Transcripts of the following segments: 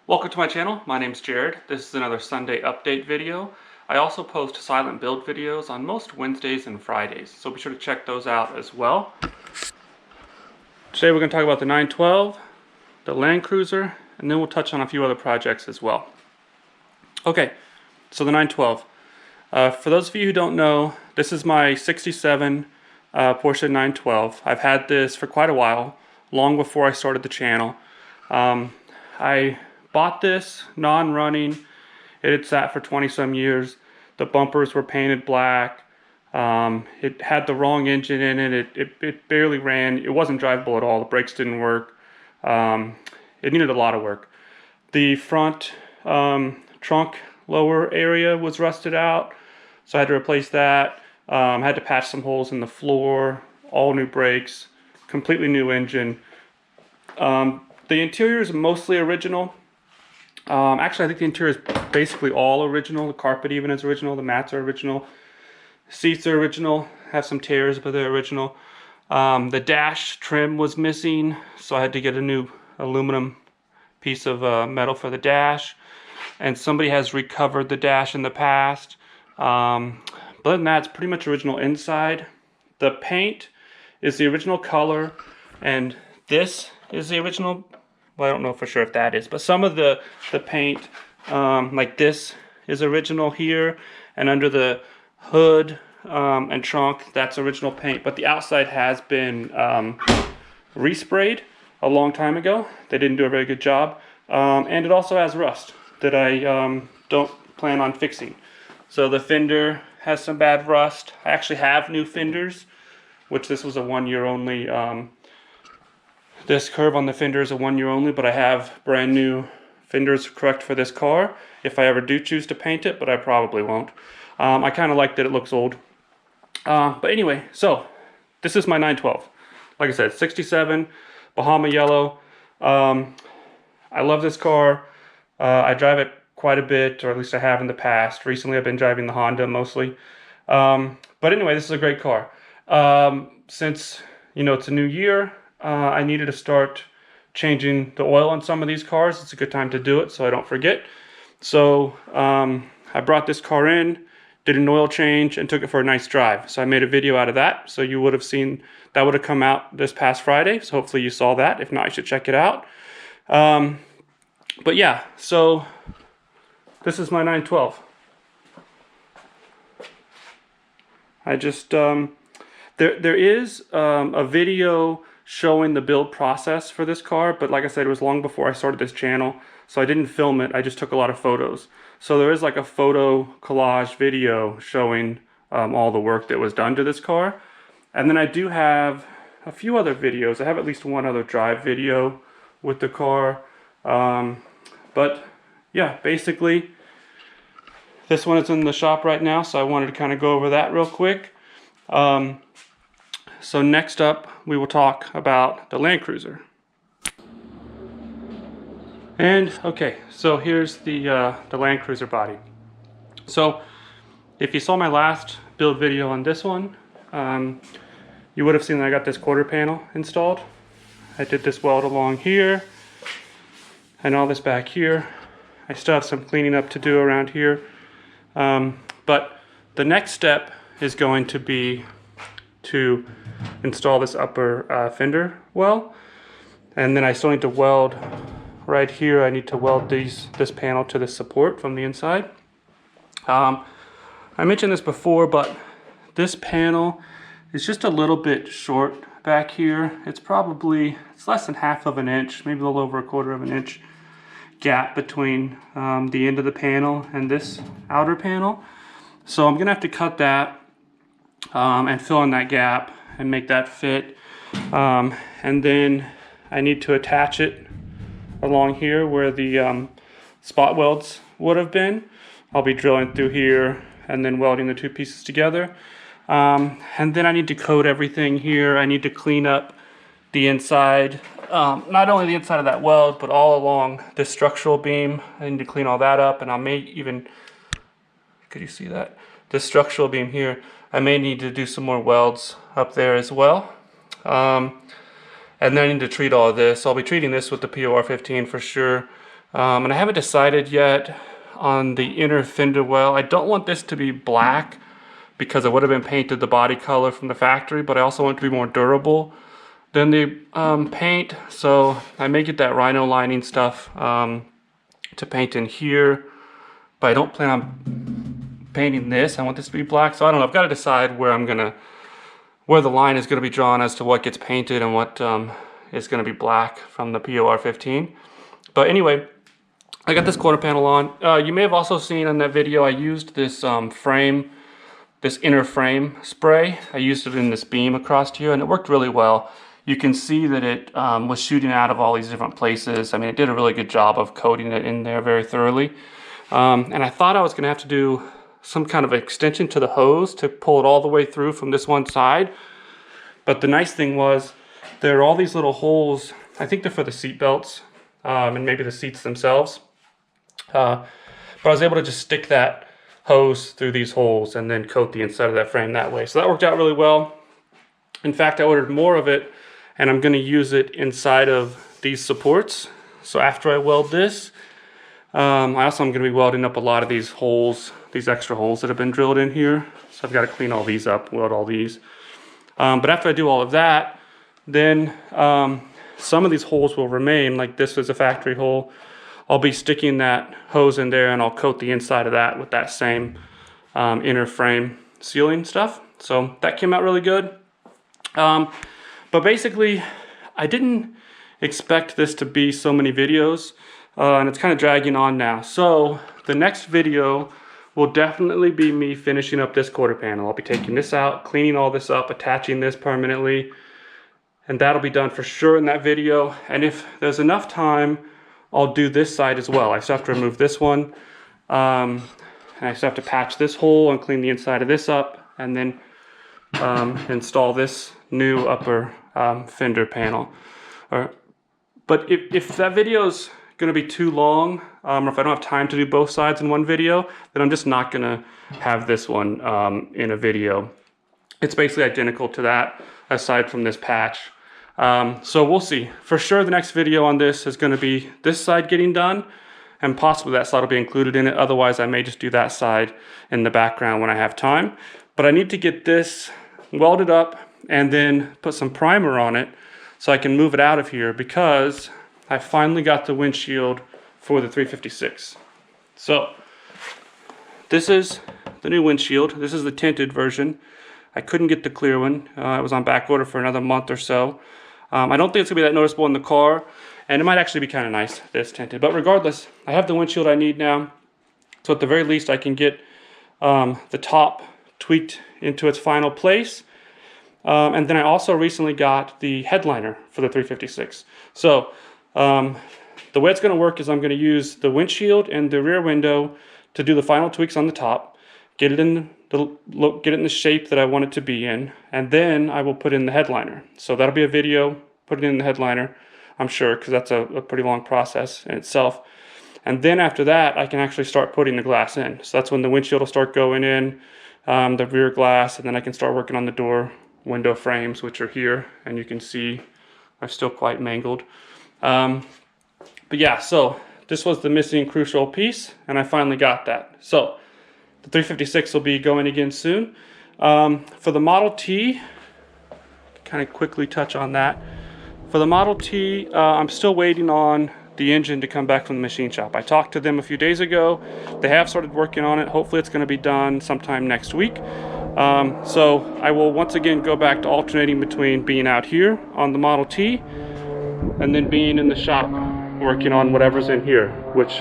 Welcome to my channel. My name's Jared. This is another Sunday update video. I also post silent build videos on most Wednesdays and Fridays, so be sure to check those out as well. Today we're going to talk about the 912, the Land Cruiser, and then we'll touch on a few other projects as well. Okay, so the 912. For those of you who don't know, this is my 67 Porsche 912. I've had this for quite a while, long before I started the channel. I bought this non-running. It had sat for 20 some years. The bumpers were painted black. It had the wrong engine in it. It barely ran. It wasn't drivable at all. The brakes didn't work. It needed a lot of work. The front trunk lower area was rusted out, so I had to replace that. I had to patch some holes in the floor, all new brakes, completely new engine. The interior is mostly original. Actually, I think the interior is basically all original. The carpet even is original. The mats are original. Seats are original. Have some tears, but they're original. The dash trim was missing, so I had to get a new aluminum piece of metal for the dash. And somebody has recovered the dash in the past. But other than that, it's pretty much original inside. The paint is the original color, and this is the original. Well, I don't know for sure if that is, but some of the paint, like this, is original here, and under the hood and trunk, that's original paint. But the outside has been resprayed a long time ago. They didn't do a very good job, and it also has rust that I don't plan on fixing. So the fender has some bad rust. I actually have new fenders, which this was a 1 year only. This curve on the fender is a 1 year only, but I have brand new fenders correct for this car if I ever do choose to paint it, but I probably won't. I kind of like that it looks old. But anyway, so this is my 912. Like I said, 67, Bahama yellow. I love this car. I drive it quite a bit, or at least I have in the past. Recently I've been driving the Honda mostly. But anyway, this is a great car. Since, you know, it's a new year, I needed to start changing the oil on some of these cars. It's a good time to do it so I don't forget. So I brought this car in, did an oil change, and took it for a nice drive. So I made a video out of that. So you would have seen, that would have come out this past Friday. So hopefully you saw that. If not, you should check it out. But yeah, so this is my 912. I just, there is a video showing the build process for this car, but like I said, it was long before I started this channel, so I didn't film it. I just took a lot of photos. So there is like a photo collage video showing all the work that was done to this car. And then I do have a few other videos. I have at least one other drive video with the car. But yeah, basically this one is in the shop right now, so I wanted to kind of go over that real quick. So next up, we will talk about the Land Cruiser. And okay, so here's the Land Cruiser body. So if you saw my last build video on this one, you would have seen that I got this quarter panel installed. I did this weld along here and all this back here. I still have some cleaning up to do around here. But the next step is going to be to install this upper fender well, and then I still need to weld right here. I need to weld this panel to the support from the inside. I mentioned this before, but this panel is just a little bit short back here. It's less than half of an inch, maybe a little over a quarter of an inch gap between the end of the panel and this outer panel. So I'm gonna have to cut that and fill in that gap and make that fit. And then I need to attach it along here where the spot welds would have been. I'll be drilling through here and then welding the two pieces together. And then I need to coat everything here. I need to clean up the inside, not only the inside of that weld, but all along this structural beam. I need to clean all that up, and I may even, could you see that? This structural beam here, I may need to do some more welds up there as well. And then I need to treat all of this. I'll be treating this with the POR 15 for sure. And I haven't decided yet on the inner fender well. I don't want this to be black because it would have been painted the body color from the factory, but I also want it to be more durable than the paint. So I may get that rhino lining stuff to paint in here, but I don't plan on painting this. I want this to be black. So I don't know, I've got to decide where where the line is gonna be drawn as to what gets painted and what is gonna be black from the POR15. But anyway, I got this quarter panel on. You may have also seen in that video I used this this inner frame spray. I used it in this beam across here and it worked really well. You can see that it was shooting out of all these different places. I mean, it did a really good job of coating it in there very thoroughly. And I thought I was gonna have to do some kind of extension to the hose to pull it all the way through from this one side. But the nice thing was there are all these little holes. I think they're for the seat belts and maybe the seats themselves. But I was able to just stick that hose through these holes and then coat the inside of that frame that way. So that worked out really well. In fact, I ordered more of it and I'm going to use it inside of these supports. So after I weld this, I'm going to be welding up a lot of these holes, these extra holes that have been drilled in here. So I've got to clean all these up, weld all these. But after I do all of that, then some of these holes will remain. Like this is a factory hole. I'll be sticking that hose in there and I'll coat the inside of that with that same inner frame sealing stuff. So that came out really good. But basically, I didn't expect this to be so many videos, and it's kind of dragging on now. So the next video will definitely be me finishing up this quarter panel. I'll be taking this out, cleaning all this up, attaching this permanently, and that'll be done for sure in that video. And if there's enough time, I'll do this side as well. I still have to remove this one, and I still have to patch this hole and clean the inside of this up, and then install this new upper fender panel. But if that video's gonna be too long, or if I don't have time to do both sides in one video, then I'm just not gonna have this one in a video. It's basically identical to that, aside from this patch. So we'll see. For sure the next video on this is gonna be this side getting done, and possibly that side will be included in it. Otherwise I may just do that side in the background when I have time. But I need to get this welded up and then put some primer on it so I can move it out of here, because I finally got the windshield for the 356. So this is the new windshield. This is the tinted version. I couldn't get the clear one. It was on back order for another month or so. I don't think it's gonna be that noticeable in the car, and it might actually be kind of nice this tinted. But regardless, I have the windshield I need now. So at the very least I can get the top tweaked into its final place. And then I also recently got the headliner for the 356. So the way it's going to work is I'm going to use the windshield and the rear window to do the final tweaks on the top, get it in the shape that I want it to be in, and then I will put in the headliner. So that'll be a video, put it in the headliner, I'm sure, because that's a pretty long process in itself. And then after that, I can actually start putting the glass in. So that's when the windshield will start going in, the rear glass, and then I can start working on the door window frames, which are here, and you can see are still quite mangled. But yeah, so this was the missing crucial piece, and I finally got that. So the 356 will be going again soon. For the Model T, kind of quickly touch on that. For the Model T, I'm still waiting on the engine to come back from the machine shop. I talked to them a few days ago. They have started working on it. Hopefully it's going to be done sometime next week. So I will once again go back to alternating between being out here on the Model T and then being in the shop working on whatever's in here, which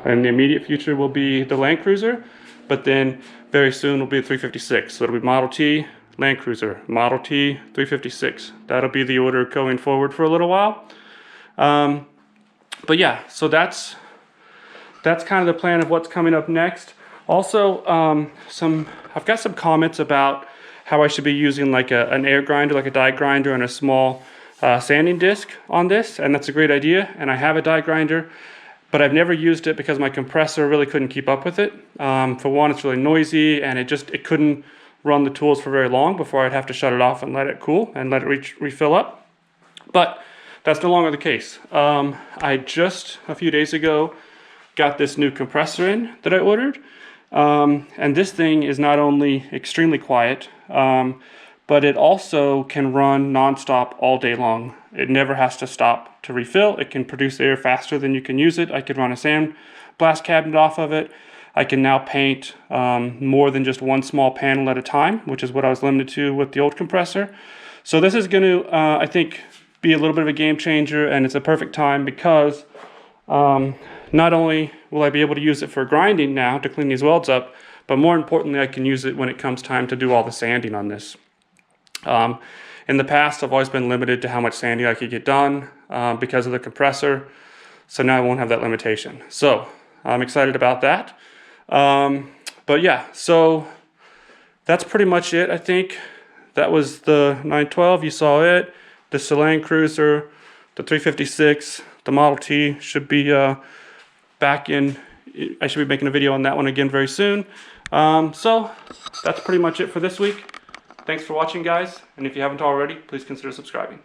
in the immediate future will be the Land Cruiser, but then very soon will be the 356. So it'll be Model T, Land Cruiser, Model T, 356. That'll be the order going forward for a little while. But yeah, so that's kind of the plan of what's coming up next. Also, I've got some comments about how I should be using like an air grinder, like a die grinder, and a small sanding disc on this, and that's a great idea. And I have a die grinder, but I've never used it because my compressor really couldn't keep up with it. For one, it's really noisy, and it couldn't run the tools for very long before I'd have to shut it off and let it cool and let it refill up. But that's no longer the case. I just a few days ago got this new compressor in that I ordered. And this thing is not only extremely quiet, but it also can run nonstop all day long. It never has to stop to refill. It can produce air faster than you can use it. I could run a sandblast cabinet off of it. I can now paint more than just one small panel at a time, which is what I was limited to with the old compressor. So this is going to, I think, be a little bit of a game changer, and it's a perfect time because not only will I be able to use it for grinding now to clean these welds up, but more importantly, I can use it when it comes time to do all the sanding on this. In the past, I've always been limited to how much sanding I could get done because of the compressor. So now I won't have that limitation. So I'm excited about that. But yeah, so that's pretty much it, I think. That was the 912, you saw it. The Celine Cruiser, the 356, the Model T should be back in. I should be making a video on that one again very soon. So that's pretty much it for this week. Thanks for watching, guys, and if you haven't already, please consider subscribing.